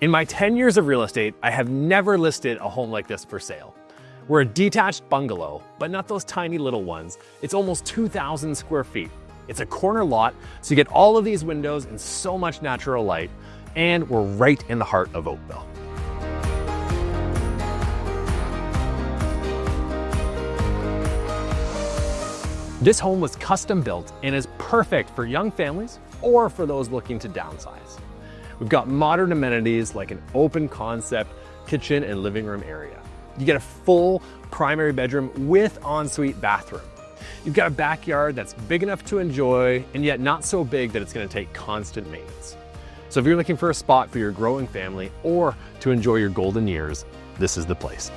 In my 10 years of real estate, I have never listed a home like this for sale. We're a detached bungalow, but not those tiny little ones. It's almost 2,000 square feet. It's a corner lot, so you get all of these windows and so much natural light, and we're right in the heart of Oakville. This home was custom built and is perfect for young families or for those looking to downsize. We've got modern amenities like an open concept kitchen and living room area. You get a full primary bedroom with ensuite bathroom. You've got a backyard that's big enough to enjoy and yet not so big that it's going to take constant maintenance. So if you're looking for a spot for your growing family or to enjoy your golden years, this is the place.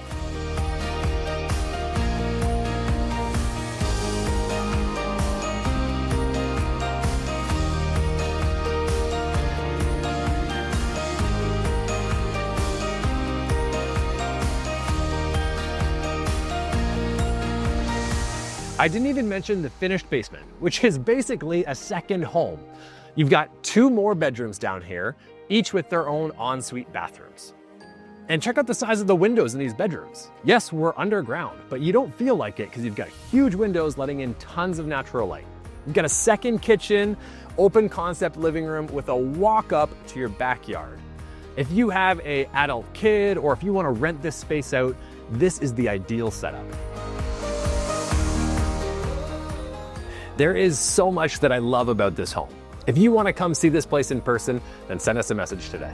I didn't even mention the finished basement, which is basically a second home. You've got 2 more bedrooms down here, each with their own ensuite bathrooms. And check out the size of the windows in these bedrooms. Yes, we're underground, but you don't feel like it because you've got huge windows letting in tons of natural light. You've got a second kitchen, open concept living room with a walk up to your backyard. If you have an adult kid or if you want to rent this space out, this is the ideal setup. There is so much that I love about this home. If you want to come see this place in person, then send us a message today.